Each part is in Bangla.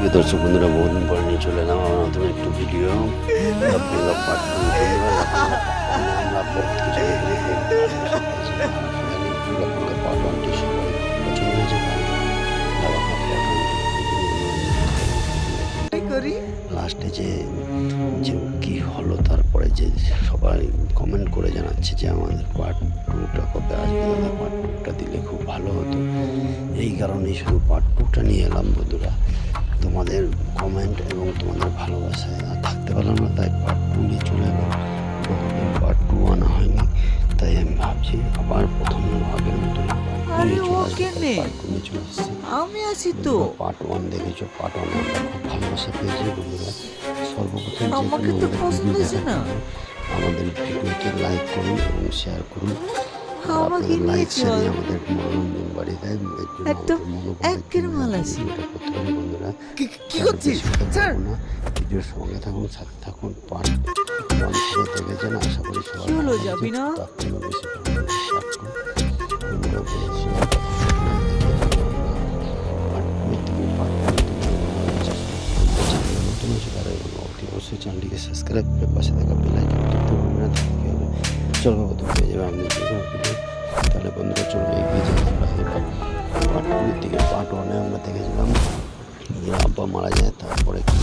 প্রিয় দর্শক বন্ধুরা, বহুদিন পরে নিয়ে চলে এলাম আমার নতুন একটু ভিডিও। আমরা পার্ট টু আমরা বহুত কিছু পার্ট ওয়ানটি সবাই পছন্দ হয়েছে। লাস্টে যে যে কী হলো, তারপরে যে সবাই কমেন্ট করে জানাচ্ছে যে আমাদের পার্ট টুটা কবে আসবে, দাদা পার্ট টুটা দিলে খুব ভালো হতো। এই কারণেই শুধু পার্ট টুটা নিয়ে এলাম বন্ধুরা। তোমাদের কমেন্ট এবং তোমাদের ভালোবাসায় আর থাকতে পারলাম না, তাই পার্ট টু নিয়ে চলে এলাম। বহুদিন পার্ট টু আনা হয়নি, তাই আমি ভাবছি আবার প্রথম আগের মতন আমি আছি তো। পার্ট ওয়ান দেখেছো, পার্ট ওয়ান আমরা খুব ভালোবাসা পেয়েছি বন্ধুরা। সর্বপ্রথম আমাকে তো পছন্দ হয়েছে না। আমাদের ভিডিওকে লাইক করুন এবং শেয়ার করুন। আমাকে লাইক নিয়ে শেয়ারে চল। আমাদের মনোরঞ্জন বাড়িয়ে দেয়। একদম একের মাল আছি। করতে হবে বন্ধুরা। কি করছিস স্যার? ভিডিওর সঙ্গে থাকুন, সাথে থাকুন। পার্ট ওয়ান সবাই দেখেছেন, আশা করি সবাই কি হলো, ভালো যাবি না? তার থেকে বেশি শেয়ার করুন। বন্ধুরা বলেছি, অবশ্যই চ্যানেলটিকে সাবস্ক্রাইব করে পাশে থাকা বেল আইকন টিপতে ভুলবেন না। কি হবে, চলবে প্রথম পেয়ে যাবে আপনি ভিডিও। তাহলে বন্ধুরা চলবে এগিয়ে যাই। আমরা পার্ট টুর দিকে পার্ট ওয়ানে আমরা দেখেছিলাম যে আব্বা মারা যায়, তারপরে কি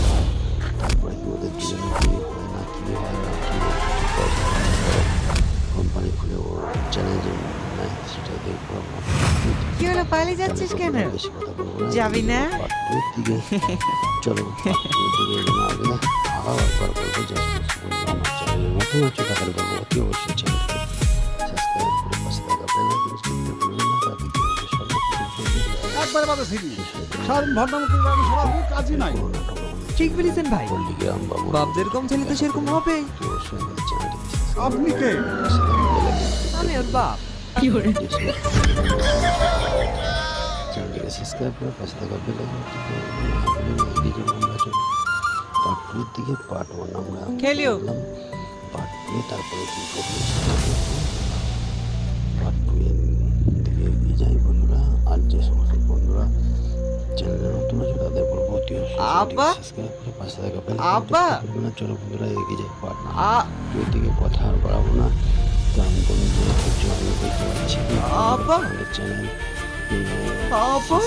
ওদের দুজনে বিয়ে হয় না, কী হয় না, কী কোম্পানি খুলে ওর চ্যালেঞ্জে নেয়, সেটা দেখবো। কি হলো, পালিয়ে যাচ্ছিস কেন? বেশি কথা বলবো না, যাবি না? পার্ট টুর দিকে চলো। পার্ট টুর দিকে আগে আরও একবার বলবো যে আমার চ্যানেলে নতুন হচ্ছে, তাহলে বলবো অতি অবশ্যই চ্যানেলটিকে সাবস্ক্রাইব করে পাশে থাকা বেল আইকন টিপতে ভুলবেন না। তাতে কি হবে, সর্বপ্রথম একবারে বাদে ফিরি সারাদিন ভণ্ডামুখী গাড়ি সবার কোনো কাজই নাই। ঠিক বলেছেন ভাই। পল্লিগ্রাম বা বাপ যেরকম ছেলে তো সেরকম হবে। অবশ্যই আমাদের চ্যানেলটিকে আপনি কে? আমি ওর বাপ। চ্যানেলটিকে সাবস্ক্রাইব করে পাশে থাকা বেল আইকন টিপতে আমরা চলি পার্ট টুর দিকে। পার্ট ওয়ান আমরা খেলিও। পার্ট টু, তারপরে কি করবো পার্ট টু এর দিকে এগিয়ে যাই বন্ধুরা। আর যে সমস্ত বন্ধুরা চ্যানেলে নতুন আছে তাদের বলবো অতি আব্বা? সাবস্ক্রাইব করে পাশে থাকা বেল আব্বা? আইকন না। চলো বন্ধুরা এগিয়ে যাই পার্ট টুর দিকে। কথা আর বাড়াবো না, কারণ বন্ধু ধৈর্য আমি দেখতে পাচ্ছি আব্বা? আমাদের চ্যানেল আব্বা?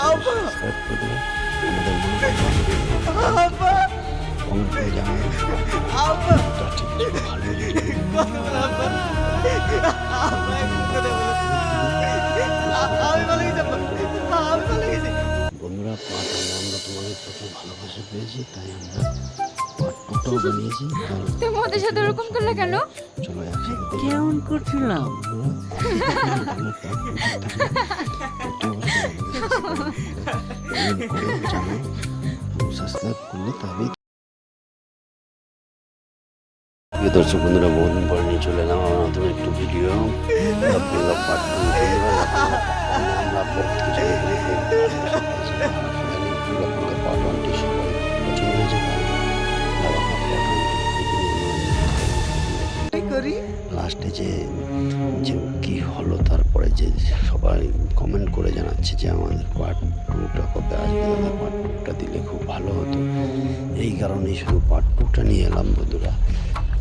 আব্বা? সাবস্ক্রাইব করে দেবে। আমাদের আব্বা? কমেন্ট করে জানাবে আব্বা? ঠিক ভালো আমি ভালো গেছি আব্বা। আমি ভালো গেছি। বন্ধুরা। পার্ট ওয়ানে আমরা তোমাদের প্রথম ভালোবাসা পেয়েছি, তাই আমরা পার্ট টুটাও বানিয়েছি। তুমি ওদের সাথে ওরকম করলে কেন? চলো একসাথে দেখি। কেমন করছিলাম? সাবস্ক্রাইব করলে তবেই। প্রিয় দর্শক বন্ধুরা, বহুদিন পরে নিয়ে চলে এলাম আমার নতুন একটু ভিডিও। আমরা পার্ট টু আমরা বহুত কিছু পার্ট ওয়ানটি সবাই পছন্দ হয়েছে। লাস্টে যে যে কী হলো, তারপরে যে সবাই কমেন্ট করে জানাচ্ছে যে আমাদের পার্ট টুটা কবে আসবে, দাদা পার্ট টুটা দিলে খুব ভালো হতো। এই কারণেই শুধু পার্ট টুটা নিয়ে এলাম বন্ধুরা।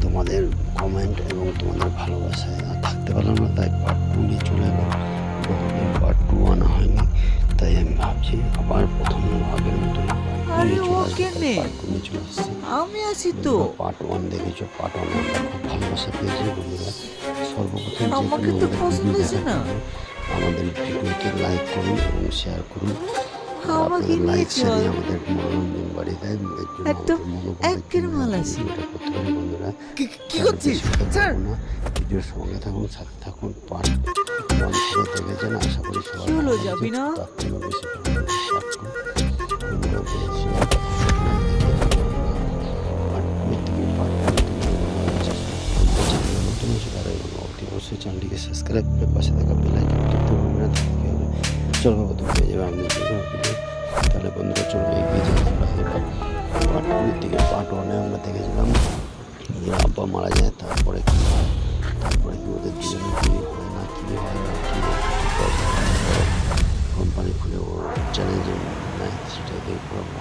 তোমাদের কমেন্ট এবং তোমাদের ভালোবাসায় আর থাকতে পারলাম না, তাই পার্ট টু নিয়ে চলে এলাম। বহুদিন পার্ট টু আনা হয়নি, তাই আমি ভাবছি আবার প্রথম আগের মতন আরে ও কেনে? চলে আসছি। আমি আছি তো। পার্ট ওয়ান দেখেছো, পার্ট ওয়ান আমরা খুব ভালোবাসা পেয়েছি বন্ধুরা। সর্বপ্রথম আমাকে তো পছন্দ হয়েছে না। আমাদের ভিডিওকে লাইক করুন এবং শেয়ার করুন। আমাকে নিয়ে লাইক চল। শেয়ারে আমাদের মনোরঞ্জন বাড়িয়ে দেয়। একদম একের মাল আছি। করতে হবে বন্ধুরা। কি করছিস স্যার? ভিডিওর সঙ্গে থাকুন, সাথে থাকুন। পার্ট ওয়ান সবাই দেখেছেন, আশা করি সবাই কি হলো, ভালো যাবি না? তার থেকে বেশি শেয়ার করুন। বন্ধুরা বলেছি, নতুন হচ্ছে তারা অতি অবশ্যই চ্যানেলটিকে সাবস্ক্রাইব করে পাশে থাকা বেল আইকন টিপতে ভুলবেন না। কি হবে, চলবে প্রথম পেয়ে যাবে আপনি ভিডিও। তাহলে বন্ধুরা চলবে এগিয়ে যাই। আমরা পার্ট টুর দিকে পার্ট ওয়ানে আমরা দেখেছিলাম যে আব্বা মারা যায়, তারপরে কি ওদের দুজনে বিয়ে হয় না, কী হয় না, কী কোম্পানি খুলে ওর চ্যালেঞ্জে নেয় সেটাই দেখবো আমরা।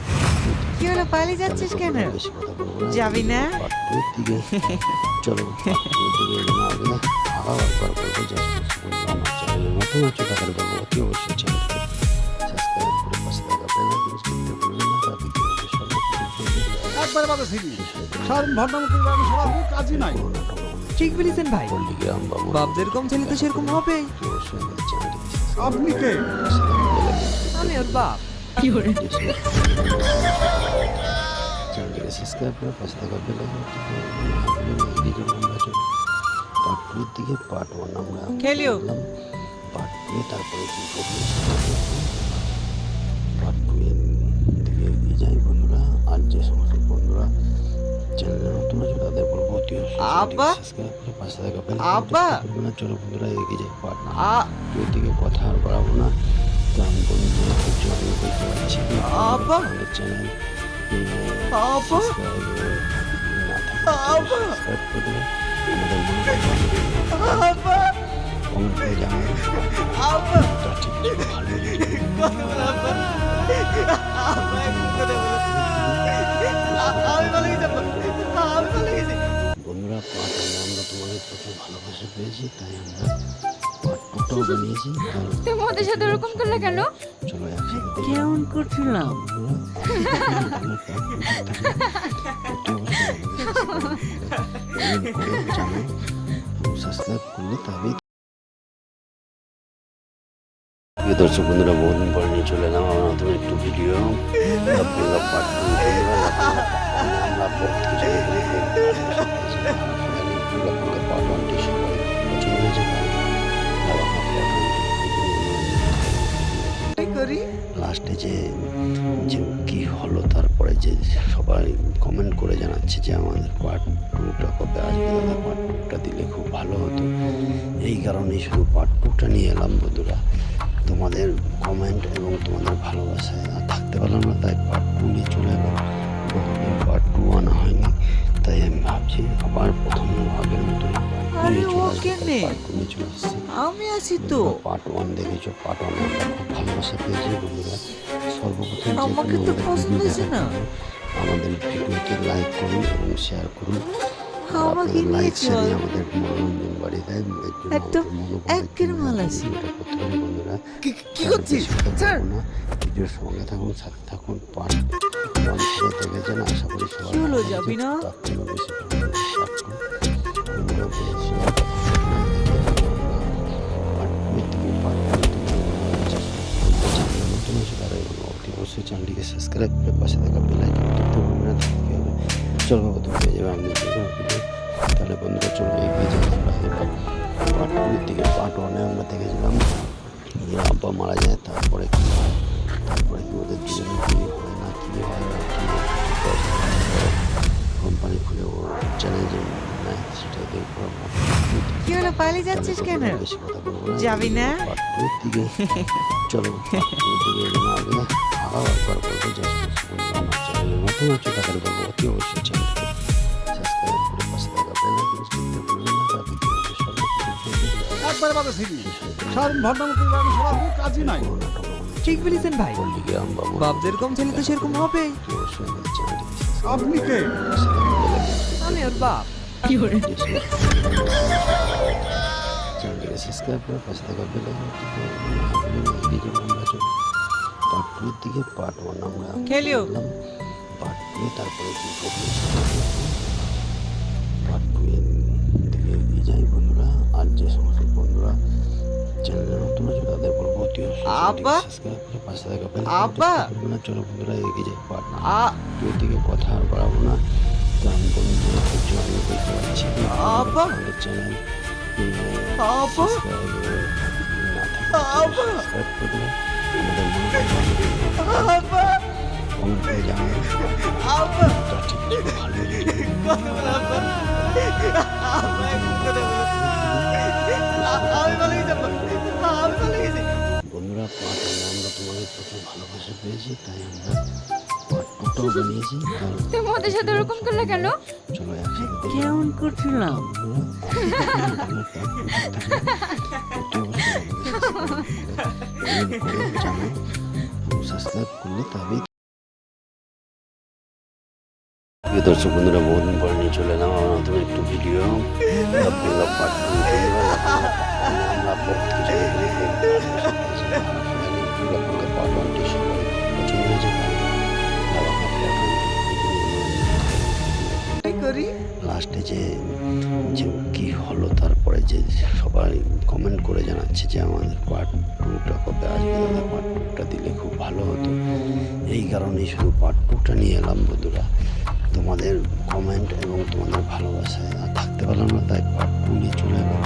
কি হলো, পালিয়ে যাচ্ছিস কেন? বেশি কথা বলবো না। যাবি না? পার্ট টু দিকে চলো, পার্ট টু দিকে এগোনো আগে আবার একবার বলবো জাস্ট আমার চ্যানেলে নতুন হচ্ছে তাদের বলবো অতি অবশ্যই চ্যানেলকে সাবস্ক্রাইব করে পাশে থাকা বেল আইকন টিপতে ভুলবেন না। তার ভিডিও সর্বপ্রথম একবারে বাদে ছিলি সারাদিন ভণ্ডামুখী গান শোনা কোনো কাজই নাই। ঠিক বলেছেন ভাই, পল্লিগ্রাম বা বাপ যেরকম ছেলে তো সেরকম হবেই। অবশ্যই আমাদের চ্যানেলটিকে আপনি কে? আমি ওর বাপ। চ্যানেলটিকে সাবস্ক্রাইব করে পাশে থাকা বেল আইকন টিপতে আমরা চলো পার্ট টু দিকে পার্ট ওয়ান আমরা খেলিও। পার্ট টু তারপরে কি করবো পার্ট টু এর দিকে এগিয়ে যাই বন্ধুরা। আর যে সমস্ত বন্ধুরা চ্যানেলে নতুন আছে তাদের বলবো অতি আব্বা? সাবস্ক্রাইব করে পাশে থাকা বেল আব্বা? আইকন না। চলো বন্ধুরা এগিয়ে যাই পার্ট আ- টু দিকে কথা আর বাড়াবো না। তো আমি বন্ধুরা কিছু আমি বলতে পারছি আব্বা? আমাদের চ্যানেল আব্বা? সাবস্ক্রাইব না থাকে আব্বা? সাবস্ক্রাইব করে দেবেন। আমাদের মনে আব্বা, কমেন্ট করে জানাবেন আব্বা, তা ঠিক আছে, ভালো লেগেছে। কথা বল আব্বা। আব্বা, এখন কথা বল। আমি ভালো গেছি আব্বা, আমি ভালো গেছি। বন্ধুরা পার্ট ওয়ানে আমরা তোমাদের প্রচুর ভালোবাসা পেয়েছি তাই আমরা পার্ট টুটাও বানিয়েছি। আর তুমি ওদের সাথে এরকম করলে কেন? চলো একসাথে দেখি। কেমন করছিলাম? সাবস্ক্রাইব করলে তবেই। প্রিয় দর্শক বন্ধুরা বহুদিন পরে নিয়ে চলে এলাম আমার নতুন একটু ভিডিও। আপনারা পার্ট টু আমরা বহুত কিছু পার্ট ওয়ানটি সবাই পছন্দ হয়েছে কি করি? লাস্টে যে যে কি হলো তারপরে যে সবাই কমেন্ট করে জানাচ্ছে যে আমাদের পার্ট টুটা কবে আসবে, দাদা পার্ট টুটা দিলে খুব ভালো হতো। এই কারণেই শুধু পার্ট টুটা নিয়ে এলাম বন্ধুরা। তোমাদের কমেন্ট এবং তোমাদের ভালোবাসায় আর থাকতে পারলাম না তাই পার্ট টু নিয়ে চলে এলাম। বহুদিন পার্ট টু আনা হয়নি তাই আমি ভাবছি আবার প্রথম আগের মতো আরে ও কেনে? পার্ট টু নিয়ে চলে এসেছি। আমি আছি তো। পার্ট ওয়ান দেখেছো, পার্ট ওয়ান আমরা খুব ভালোবাসা পেয়েছি বন্ধুরা। সর্বপ্রথম যে আমাকে কোনো তো আমাদের পছন্দ ভিডিও হয়েছে না। দেখার জন্য আমাদের ভিডিওকে লাইক করুন এবং শেয়ার করুন। আমাকে আপনাদের লাইক নিয়ে শেয়ারই চল। আমাদের মনোরঞ্জন বাড়িয়ে দেয়। এর জন্য একদম আমাদের মনোবল একের মাল আছে। ভিডিওটা করতে পারি বন্ধুরা। কি করছিস? ছাড় না, ভিডিওর সঙ্গে থাকুন, সাথে থাকুন। পার্ট ওয়ান থেকে দেখেছেন, আশা করি সবাই কি হলো, ভালো যাবি লেগেছে। না? তার থেকেও বেশি পরিমাণে শেয়ার করুন। বন্ধুরা বলেছি, পার্ট টু থেকে পার্ট ওয়ান চ্যানেল নতুন হয়েছে তারা অতি অবশ্যই চ্যানেলটিকে সাবস্ক্রাইব করে পাশে থাকা বেল আইকন টিপতে ভুলবেন না। তাহলে কি হবে, চলবে কত পেয়ে যাবে আমাদের যে কোনো ভিডিও। তাহলে বন্ধুরা চলো এগিয়ে যাই আমরা এবার পার্ট টুর দিকে। পার্ট ওয়ানে আমরা দেখেছিলাম যে আব্বা মারা যায়, তারপরে কি হয়, তারপরে কি ওদের দুজনে বিয়ে হয় না কি হয় না কি কোম্পানি খুলে ও চ্যানেল যে নেয় সেটাই দেখবো আমরা। কি হলো, পালিয়ে যাচ্ছিস কেন? বেশি কথা বলবো না। যাবি না? পার্ট টুর দিকে চলো, পার্ট টুর দিকে এগোনো আগে আবার একবার বলবো জাস্ট আমার চ্যানেলে নতুন হচ্ছে তাদের বলবো অতি অবশ্যই চ্যানেলকে সাবস্ক্রাইব করে পাশে থাকা বেল আইকন টিপতে ভুলবেন না। তার ভিডিও সর্বপ্রথম একবারে বাদে ছিলি সারাদিন ভণ্ডামুখী গান শোনা কোনো কাজই নাই। ঠিক বলেছেন ভাই, পল্লিগ্রাম বা বাপ যেরকম ছেলে তো সেরকম হবেই। অবশ্যই আমাদের চ্যানেলটিকে আপনি কে? আমি ওর বাপ। চ্যানেলটিকে সাবস্ক্রাইব করে পাশে থাকা বেল আইকন টিপতে এগিয়ে যাবো আমরা চলো পার্ট টুর দিকে। পার্ট ওয়ান আমরা খেলিও। পার্ট টু তারপরে কি করবো পার্ট টু এর দিকে এগিয়ে যাই বন্ধুরা। আর যে সমস্ত বন্ধুরা চ্যানেলে নতুন আছে তাদের বলবো অতি আব্বা? সাবস্ক্রাইব করে পাশে থাকা বেল আব্বা? না। চলো বন্ধুরা এগিয়ে যাই পার্ট আ- টুর দিকে কথা আর বাড়াবো না। তো আমি বন্ধুরা কিছু আমি বলতে পারছি আব্বা? আমাদের চ্যানেল আব্বা? সাবস্ক্রাইব না থাকে আব্বা? সাবস্ক্রাইব করে দেবেন। আমাদের মনে আব্বা, কমেন্ট করে জানাবেন আব্বা, তা ঠিক আছে, ভালো লেগেছে। কথা বল আব্বা। আব্বা, এখন কথা বল। আমি ভালো গেছি আব্বা, আমি ভালো গেছি। বন্ধুরা পার্ট ওয়ানে আমরা তোমাদের প্রচুর ভালোবাসা পেয়েছি তাই আমরা পার্ট টুটাও বানিয়েছি। আর তুমি ওদের সাথে এরকম করলে কেন? চলো একসাথে দেখি। কেমন করছিলাম? জানাই সাবস্ক্রাইব করলে তবেই। প্রিয় দর্শক বন্ধুরা, বহুদিন পরে নিয়ে চলে এলাম আমার নতুন একটু ভিডিও। আপনারা পার্ট টু আমরা বহুত কিছু পার্ট ওয়ানটি সবাই পছন্দ হয়েছে। লাস্টে যে যে কি হলো তারপরে যে সবাই কমেন্ট করে জানাচ্ছে যে আমাদের পার্ট টুটা কবে আসবে, দাদা পার্ট টুটা দিলে খুব ভালো হতো। এই কারণেই শুধু পার্ট টুটা নিয়ে এলাম বন্ধুরা। তোমাদের কমেন্ট এবং তোমাদের ভালোবাসায় আর থাকতে পারলাম না, তাই পার্ট টু নিয়ে চলে এলাম।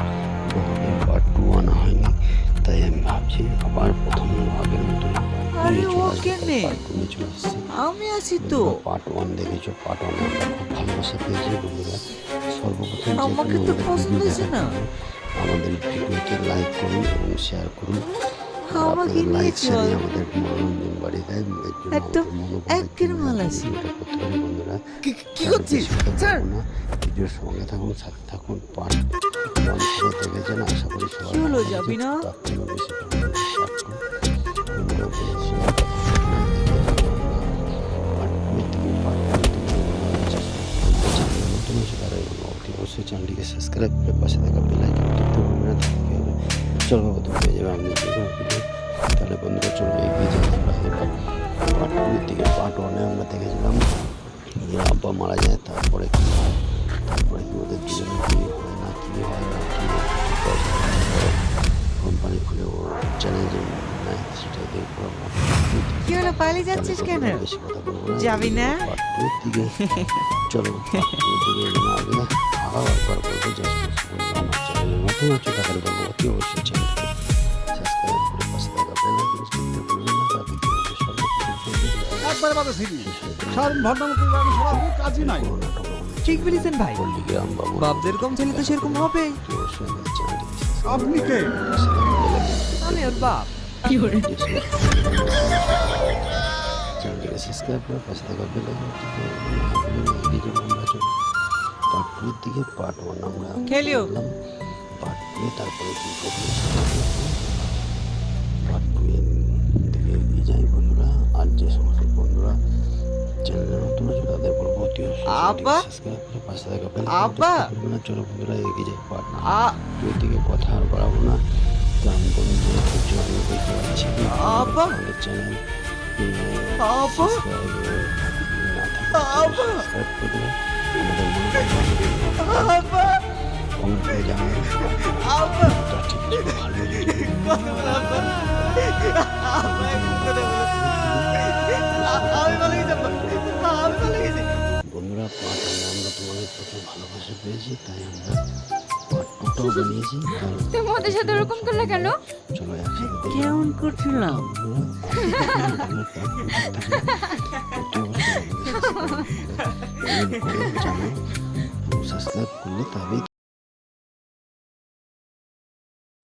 বহুদিন পার্ট টু আনা হয়নি, তাই আমি ভাবছি আবার প্রথম আগের মতন আরে ও কেনে? পার্ট টু নিয়ে চলে এসেছি। আমি আছি তো। পার্ট ওয়ান দেখেছো, পার্ট ওয়ান আমরা খুব ভালোবাসা পেয়েছি বন্ধুরা। সর্বপ্রথম আমাকে তো পছন্দ হয়েছে না। আমাদের ভিডিওকে লাইক করুন এবং শেয়ার করুন। আমাকে লাইক নিয়েছে শেয়ারে বল। আমাদের মনোরঞ্জন বাড়ি দেয়। এর জন্য একদম আমাদের মনোবল একের মাল আছে। ভিডিওটা করতে হবে বন্ধুরা। কি করছিস স্যার? ভিডিওর সঙ্গে থাকুন, সাথে থাকুন। পার্ট ওয়ান সবাই দেখেছেন, আশা করি সবাই কি হলো, ভালো যাবি না? তার থেকেও বেশি পরিমাণে শেয়ার করুন। বন্ধুরা বলেছি, অবশ্যই চ্যানেলটিকে সাবস্ক্রাইব করে পাশে থাকা বেল আইকন টিপতে ভুলবেন না। তাহলে হবে চলবে প্রথম পেয়ে যাবে আপনি ভিডিও। তাহলে বন্ধুরা চলবে এগিয়ে যাই। আমরা এবার পার্ট টুর দিকে। পার্ট ওয়ানে আমরা দেখেছিলাম যে আব্বা মারা যায়, তারপরে কি হয়, তারপরে কি ওদের দুজনে বিয়ে হয় না কি হয় না কি কোম্পানি খুলে ওর চ্যালেঞ্জে নেয়, সেটাই দেখবো আমরা। কি হলো, পালিয়ে যাচ্ছিস কেন? বেশি কথা বলবো না, যাবি না? পার্ট টুর দিকে চলো। পার্ট টুর দিকে এগোনো আগে আরও একবার বলবো যে আমার চ্যানেলে নতুন হচ্ছে, তাহলে বলবো অতি অবশ্যই চ্যানেলটিকে সাবস্ক্রাইব করে পাশে থাকা বেল আইকন টিপতে ভুলবেন না। তাতে কি হবে সর্বপ্রথম একবারে বাদে ফিরি সারণ ভদ্রমুখী গাড়ি ছাড়া কোনো কাজই নাই। ঠিক বলেছেন ভাই। পল্লিগ্রাম বা বাপ যেরকম ছেলে তো সেরকম হবে। অবশ্যই আমাদের চ্যানেলটিকে আপনি কে? আমি ওর বাপ। চ্যানেলটিকে সাবস্ক্রাইব করে পাশে থাকা বেল আইকন টিপতে এগিয়ে যাবো আমরা। চলো পার্ট টুর দিকে। পার্ট ওয়ান আমরা খেলিও। পার্ট টু তারপরে কি করবো পার্ট টু এর দিকে এগিয়ে যাই বন্ধুরা। আর যে সমস্ত বন্ধুরা চ্যানেলে নতুন আছে তাদের বলবো অতি আব্বা? সাবস্ক্রাইব করে পাশে থাকা বেল আব্বা? আইকন। চলো বন্ধুরা এগিয়ে যাই পার্ট আ- টুর দিকে। কথা আর বাড়াবো না, কারণ বন্ধু আমি দেখতে পাচ্ছি আব্বা? আমাদের চ্যানেল আব্বা? না থাকে আব্বা? সাবস্ক্রাইব করে দেবে। আমাদের মনে আব্বা, কমেন্ট করে জানাবে আব্বা, তা ঠিক ছিল, ভালো লেগেছে। আমি পালিয়ে যাবো। আমি পালিয়ে গেছি। বন্ধুরা পার্ট আমরা তোমাদের প্রতি ভালোবাসা পেয়েছি, তাই আমরা পার্ট টুটাও বানিয়েছি। তুমি ওদের সাথে ওরকম করলে কেন? চলো একসাথে দেখি। কেমন করছিলাম? সাবস্ক্রাইব করলে তবেই।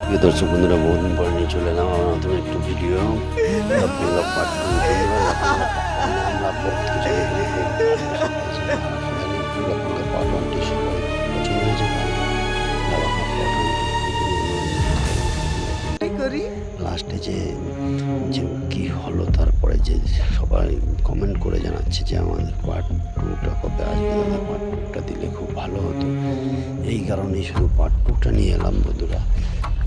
প্রিয় দর্শক বন্ধুরা, বহুদিন পরে নিয়ে চলে এলাম আমার নতুন একটু ভিডিও। আপনারা পার্ট টু আমরা বহুত কিছু পার্ট ওয়ানটি সবাই পছন্দ হয়েছে। করি লাস্টে যে যে কি হলো তারপরে যে সবাই কমেন্ট করে জানাচ্ছে যে আমাদের পার্ট টুটা কবে আসবে, দাদা পার্ট টুটা দিলে খুব ভালো হতো। এই কারণেই শুধু পার্ট টুটা নিয়ে এলাম বন্ধুরা।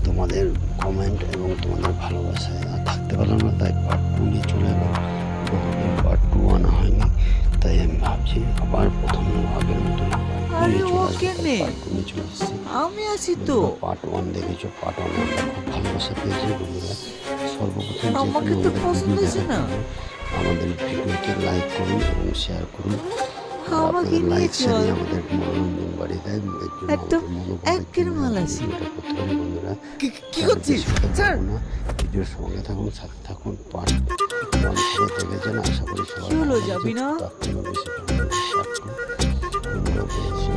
তোমাদের কমেন্ট এবং তোমাদের ভালোবাসায় আর থাকতে পারলাম না, তাই পার্ট টু নিয়ে চলে এলাম। বহুদিন পার্ট টু আনা হয়নি, তাই আমি ভাবছি আবার প্রথম আগের মতন আরে ও কেনে? পার্ট টু নিয়ে চলে এসেছি। আমি আছি তো। পার্ট ওয়ান দেখেছো, পার্ট ওয়ান আমরা খুব ভালোবাসা পেয়েছি বন্ধুরা। সর্বপ্রথম আমাকে তো পছন্দ হয়েছে না। আমাদের ভিডিওকে লাইক করুন এবং শেয়ার করুন। আমাকে লাইক নিয়েছে শেয়ারে বল। আমাদের মনোরঞ্জন বাড়ি দেয়। এর জন্য একদম আমাদের মনোবল একের মাল আছে। ভিডিওটা করতে হবে বন্ধুরা। কি করছিস স্যার? ভিডিওর সঙ্গে থাকুন, সাথে থাকুন। পার্ট ওয়ান সবাই দেখেছেন, আশা করি সবাই কি হলো, ভালো যাবি না? তার থেকেও বেশি পরিমাণে শেয়ার করুন। বন্ধুরা বলেছি,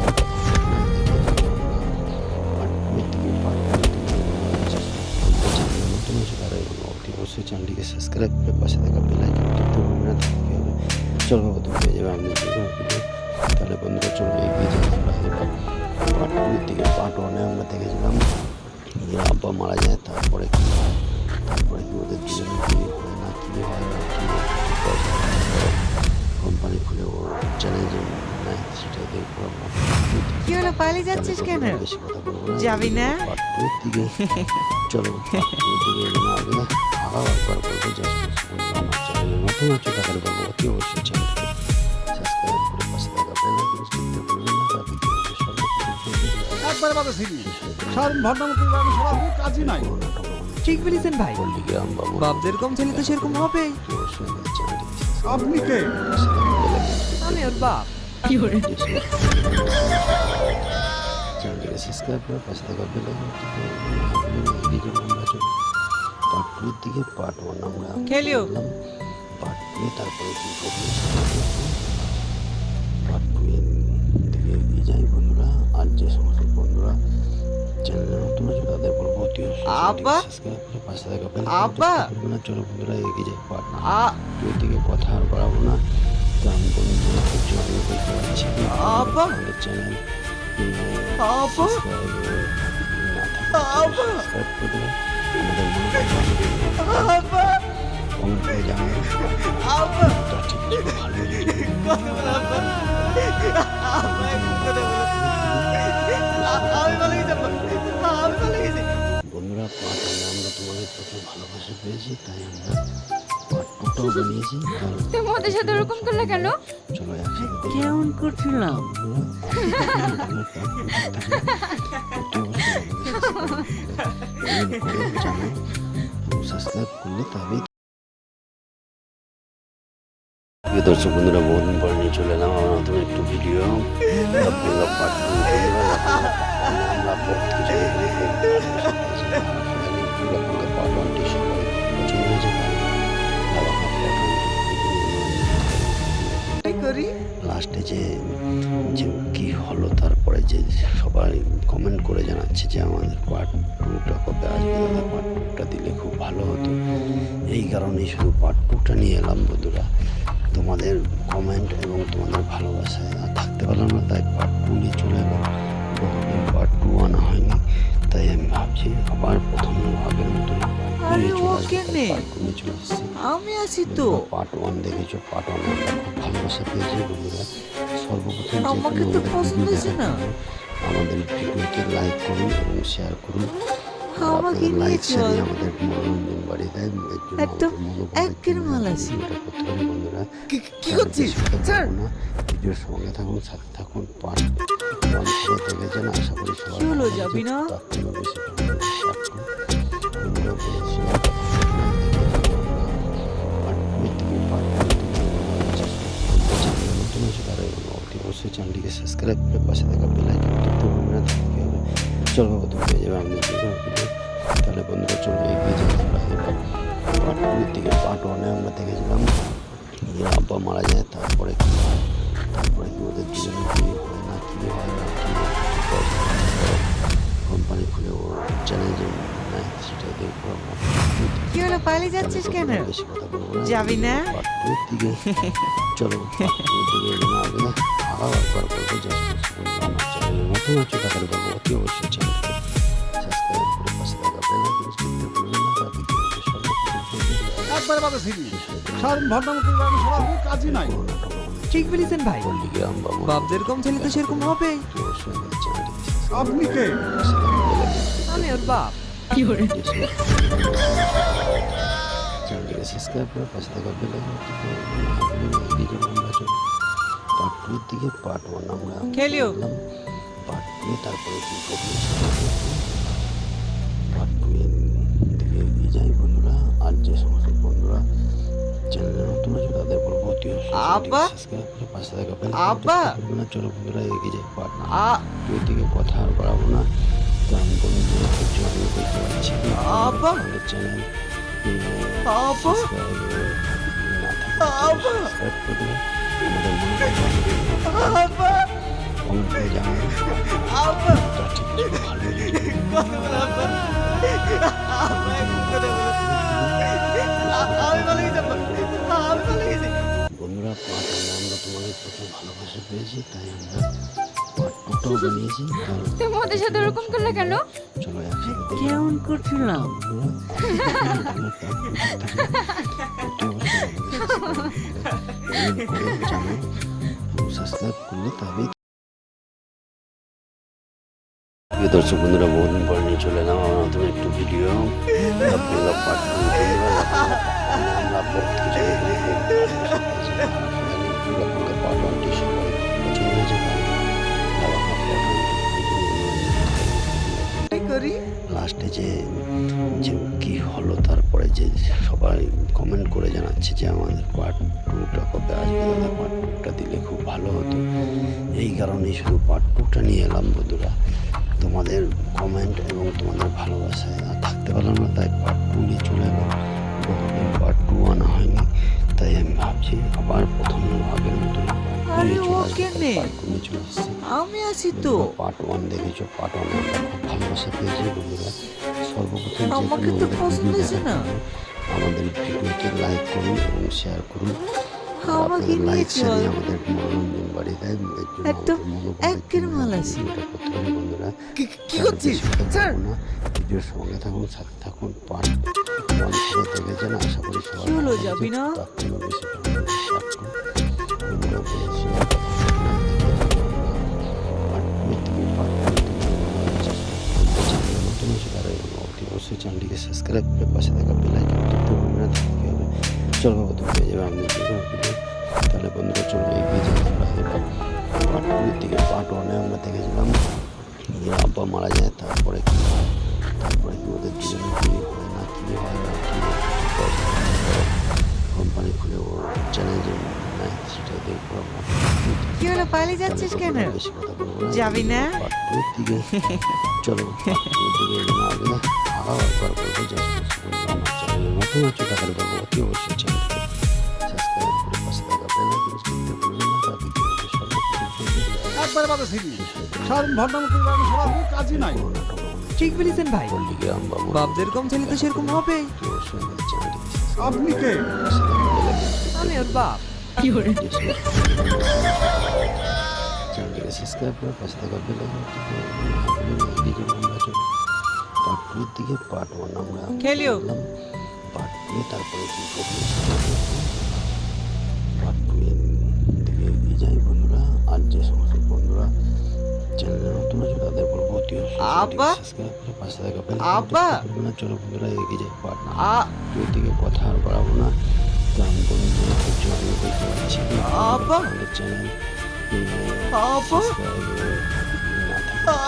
নতুন হচ্ছে তারা অতি অবশ্যই চ্যানেলটিকে সাবস্ক্রাইব করে পাশে থাকা বেল আইকন টিপতে ভুলবেন না। তাহলে কি হবে চলবে প্রথম পেয়ে যাবে আপনি ভিডিও। তাহলে বন্ধুরা চলবে এগিয়ে যাই। আমরা এবার পার্ট টুর দিকে। পার্ট ওয়ানে আমরা দেখেছিলাম যে আব্বা মারা যায়, তারপরে কি হয়, তারপরে কি ওদের দুজনে বিয়ে হয় না কি কী হয় না কী কোম্পানি খুলে ওর চ্যানেল যে নেয় সেটা দেখবো আমরা। কি হলো পালিয়ে যাচ্ছিস কেন? বেশি কথা বলবো না। যাবি না? পার্ট টুর দিকে চলো পার্ট টুর দিকে এগোনো আগে আবার একবার বলবো জাস্ট আমার চ্যানেলে নতুন হচ্ছে টাকার বলবো অতি অবশ্যই চ্যানেলকে সাবস্ক্রাইব করে পাশে থাকা বেল আইকন টিপতে ভুলবেন না তাতে কি হবে সর্বপ্রথম একবার বাদে ছিলি সারাদিন ভণ্ডামুখী গ্রামে সারা কোনো কাজই নাই। ঠিক বলেছেন ভাই, পল্লিগ্রাম বা বাপ যেরকম ছেলে তো সেরকম হবেই। অবশ্যই আমাদের চ্যানেলটিকে আপনি কে? আমি ওর বাপ। চ্যানেলটিকে সাবস্ক্রাইব করে পাশে থাকা বেল আইকন টিপতে এদিকে আমরা চলো পার্ট টুর দিকে পার্ট ওয়ান আমরা খেলিও। পার্ট টু তারপরে কি করবো পার্ট টু এর দিকে এগিয়ে যাই বন্ধুরা। আর যে সমস্ত বন্ধুরা চ্যানেলে নতুন আছে তাদের বলবো অতি আব্বা? সাবস্ক্রাইব করে পাশে থাকা বেল আব্বা? আইকন চলো বন্ধুরা এগিয়ে যাই পার্ট আ টু এর দিকে কথা আর বাড়াবো না। তো আমি বন্ধুরা কিছু আমি বলতে পারছি আব্বা? আমাদের চ্যানেল আব্বা? সাবস্ক্রাইব না আব্বা? সাবস্ক্রাইব করে দেবেন আমাদের মনে আব্বা, কমেন্ট করে জানাবেন আব্বা, তা ঠিক আছে ভালো যদি কথা বল আব্বা। আব্বা, এরকম কথা বলো। আমি ভালো গেছি আব্বা, আমি ভালো গেছি। বন্ধুরা পার্ট ওয়ানে আমরা তোমাদের প্রচুর ভালোবাসা পেয়েছি তাই আমরা পার্ট টুটাও বানিয়েছি। চলো তুমি ওদের সাথে ওরকম করলে কেন? চলো একসাথে দেখি। কেমন করছিলাম? সাবস্ক্রাইব করলে তবেই প্রিয় দর্শক বন্ধুরা বহুদিন পরে নিয়ে চলে এলাম আমার নতুন একটু ভিডিও আপনারা পার্ট টু আমরা বহুত কিছু পার্ট ওয়ানটি সবাই পছন্দ হয়েছে কি করি? লাস্টে যে যে কি হলো তারপরে যে সবাই কমেন্ট করে জানাচ্ছে যে আমাদের পার্ট টুটা কবে আসবে দাদা পার্ট টুটা দিলে খুব ভালো হতো। এই কারণেই শুধু পার্ট টুটা নিয়ে এলাম বন্ধুরা। তোমাদের কমেন্ট এবং তোমাদের ভালোবাসায় আর থাকতে পারলাম না তাই পার্ট টু নিয়ে চলে এলাম। বহুদিন পার্ট টু আনা হয়নি তাই আমি ভাবছি আবার প্রথম আগের মতো আরে ও কেনে? পার্ট টু নিয়ে চলে এসেছি। আমি আছি তো। পার্ট ওয়ান দেখেছো পার্ট ওয়ান আমরা খুব ভালোবাসা পেয়েছি বন্ধুরা। সর্বপ্রথম যে আমাকে কোনো তো আমাদের পছন্দ ভিডিও হয়েছে না। দেখার জন্য আমাদের ভিডিওকে লাইক করুন এবং শেয়ার করুন। আমাকে আপনাদের লাইক নিয়ে শেয়ারই চল। আমাদের মনোরঞ্জন বাড়িয়ে দেয় এর জন্য একদম আমাদের মনোবল একের মাল আছে। ভিডিওটা করতে পারি বন্ধুরা। কি করছিস? স্যার, ভিডিওর সঙ্গে থাকুন সাথে থাকুন পার্ট ওয়ান থেকে দেখেছেন আশা করি সবাই কি হলো, ভালো যাবি লেগেছে। না? তার থেকেও বেশি পরিমাণে শেয়ার করুন। বন্ধুরা বলেছি, পার্ট টু থেকে পার্ট ওয়ান থেকে চ্যানেলে নতুন হচ্ছে তারা অতি অবশ্যই চ্যানেলটিকে সাবস্ক্রাইব করে পাশে থাকা বেল আইকন টিপতে ভুলবেন না তাহলে কি হবে চলবে কত পেয়ে যাবে আমাদের যে কোনো ভিডিও। তাহলে বন্ধুরা চলো এগিয়ে যাই আমরা এবার পার্ট টুর দিকে। পার্ট ওয়ানে আমরা দেখেছিলাম যে আব্বা মারা যায় তারপরে কি হয় তারপরে কি ওদের দুজনে বিয়ে হয় না কি হয় না কি কোম্পানি খুলে ওর চ্যানেল যে নেয় সেটা দেখবো আমরা। কি হলো পালিয়ে যাচ্ছিস কেন? বেশি কথা বলবো না। যাবি না? পার্ট টুর দিকে চলো পার্ট টুর দিকে এগোনো আগে আবার একবার বলবো জাস্ট আমার চ্যানেলে নতুন হচ্ছে টাকার বলবো অতি অবশ্যই চ্যানেলকে সাবস্ক্রাইব করে পাশে থাকা বেল আইকন টিপতে ভুলবেন না তাতে কি হবে সর্বপ্রথম একবার বাদে ছিলি সারাদিন ভণ্ডামুখী গ্রামে সারা কোনো কাজই নাই। ঠিক বলেছেন ভাই, পল্লিগ্রাম বা বাপ যেরকম ছেলে তো সেরকম হবেই। অবশ্যই আমাদের চ্যানেলটিকে আপনি কে? আমি ওর বাপ। চ্যানেলটিকে সাবস্ক্রাইব করে পাশে থাকা বেল আইকন টিপতে এদিকে আমরা চলো পার্ট টুর দিকে পার্ট ওয়ান আমরা খেলিও। পার্ট টু তারপরে কি করবো পার্ট টু এর দিকে এগিয়ে যাই বন্ধুরা। আর যে সমস্ত বন্ধুরা চ্যানেলে নতুন আছে তাদের বলবো অতি আব্বা? সাবস্ক্রাইব করে পাশে থাকা বেল আব্বা? না চলো বন্ধুরা এগিয়ে যাই পার্ট আ টু এর দিকে কথা আর বাড়াবো না। তো আমি বন্ধুরা কিছু আমি বলতে পারছি আব্বা? আমাদের চ্যানেল আব্বা? সাবস্ক্রাইব না থাকলে আব্বা? সাবস্ক্রাইব করে দেবেন আমাদের মনে আব্বা, কমেন্ট করে জানাবেন আব্বা, তা ঠিক আছে ভালো যদি কথা বল আব্বা। আব্বা, এরকম কথা বলো। আমি ভালো গেছি আব্বা, আমি ভালো গেছি। বন্ধুরা পার্ট ওয়ানে আমরা তোমাদের প্রচুর ভালোবাসা পেয়েছি তাই আমরা পার্ট টু টুকটাও বানিয়েছি। তুমি ওদের সাথে ওরকম করলে কেন? চলো একসাথে কেমন করছিলাম? সাবস্ক্রাইব করলে তবেই। প্রিয় দর্শক বন্ধুরা, বহুদিন পর নিয়ে চলে এলাম আমার নতুন একটু ভিডিও। আমরা পার্ট ওয়ানটি সবাই পছন্দ হয়েছে। করি লাস্টে যে যে কি হলো তারপরে যে সবাই কমেন্ট করে জানাচ্ছে যে আমাদের পার্ট টুটা কবে আসবে, দাদা পার্ট টুটা দিলে খুব ভালো হতো। এই কারণেই শুধু পার্ট টুটা নিয়ে এলাম বন্ধুরা। তোমাদের কমেন্ট এবং তোমাদের ভালোবাসায় আর থাকতে পারলাম না, তাই পার্ট টু নিয়ে চলে এলাম। বহুদিন পার্ট টু আনা হয়নি, তাই আমি ভাবছি আবার প্রথম আগের মতন আরে ও কেনে? পার্ট টু নিয়ে চলে এসেছি। আমি আছি তো। পার্ট ওয়ান দেখেছো, পার্ট ওয়ান আমরা খুব ভালোবাসা পেয়েছি বন্ধুরা। সর্বপ্রথম যে আমাকে তো পছন্দ হয়েছে না। আমাদের ভিডিওকে লাইক করুন এবং শেয়ার করুন। আমাকে লাইক নিয়েছে শেয়ারে বল। আমাদের মনোরঞ্জন বাড়িয়ে দেয়। এর জন্য একদম আমাদের মনোবল একের মাল আছে। ভিডিওটা করতে হবে বন্ধুরা। কি করছিস স্যার? ভিডিওর সঙ্গে থাকুন, সাথে থাকুন। পার্ট ওয়ান সবাই দেখেছেন, আশা করি সবাই কি হলো, ভালো যাবি লেগেছে। না? তার থেকেও বেশি পরিমাণে শেয়ার করুন। বন্ধুরা বলেছি, পার্ট টু থেকে পার্ট নতুন হচ্ছে তারা অবশ্যই চ্যানেলটিকে সাবস্ক্রাইব করে পাশে থাকা বেল আইকন টিপতে ভুলবেন না। তাহলে কী হবে, চলো নতুন পেয়ে যাবে আমি ভিডিও। তাহলে বন্ধুরা চলো এগিয়ে যাই। আমরা এবার পার্ট টু থেকে পার্ট ওয়ানে আমরা দেখেছিলাম যে আব্বা মারা যায়, তারপরে কি হয়, তারপরে কি ওদের দুজনে বিয়ে হয় না কী হয় না কী কোম্পানি খুলে ওর চ্যানেল যে নেয় সেটা দেখবো আমরা। কি হলো, পালিয়ে যাচ্ছিস কেন? বেশি কথা বলবো না। যাবি না? পার্ট টু দিকে চলো, পার্ট টু দিকে না আগে আরও একবার বলবো যে আমার চ্যানেলে নতুন হচ্ছে তাহলে বলবো অতি অবশ্যই চ্যানেলটিকে সাবস্ক্রাইব করে পাশে থাকা বেল আইকন টিপতে ভুলবেন না। তার ভিডিওটি সর্বপ্রথম একবারে বাদে ফিরি সাধারণ ভদ্রমুখী গ্রামে সবার কোনো কাজই নাই। ঠিক বলেছেন ভাই। পল্লিগ্রাম বা বাপ যেরকম ছেলে তো সেরকম হবে। অবশ্যই আমাদের চ্যানেলটিকে আপনি কে? আমি ওর বাপ। চ্যানেলটিকে সাবস্ক্রাইব করে পাশে থাকা বেল আইকন টিপতে এগিয়ে যাবো আমরা। চলো পার্ট টুর দিকে পার্ট ওয়ান আমরা খেলিও। পার্ট টু তারপরে কি করবো পার্ট টু দিকে এগিয়ে যাই বন্ধুরা। আর যে সমস্ত বন্ধুরা চ্যানেলে নতুন আছে তাদের বলবো অতি আব্বা? সাবস্ক্রাইব করে পাশে থাকা বেল আব্বা? আইকন। চলো বন্ধুরা এগিয়ে যাই পার্ট আ- টুর দিকে। কথা আর বাড়াবো না, কারণ বন্ধু আমি দেখতে পাচ্ছি আব্বা? আমাদের চ্যানেল আব্বা?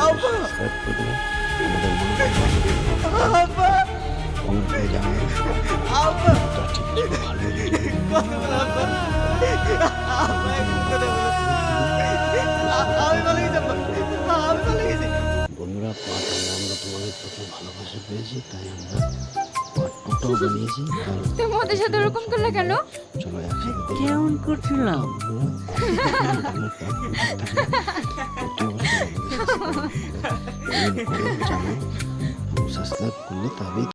আব্বা? সাবস্ক্রাইব করে দেবে। আমাদের মনে আব্বা, কমেন্ট করে জানাবে আব্বা, তা ঠিক আছে, ভালো লেগেছে। আমি পালিয়ে যাবো। আমি পালিয়ে গেছি। বন্ধুরা পার্ট আমরা তোমাদের প্রতি ভালোবাসা পেয়েছি, তাই আমরা পার্ট টুটাও বানিয়েছি। তুমি ওদের সাথে ওরকম করলে কেন? চলো একসাথে কেমন করছিলাম? সাবস্ক্রাইব করলে তবেই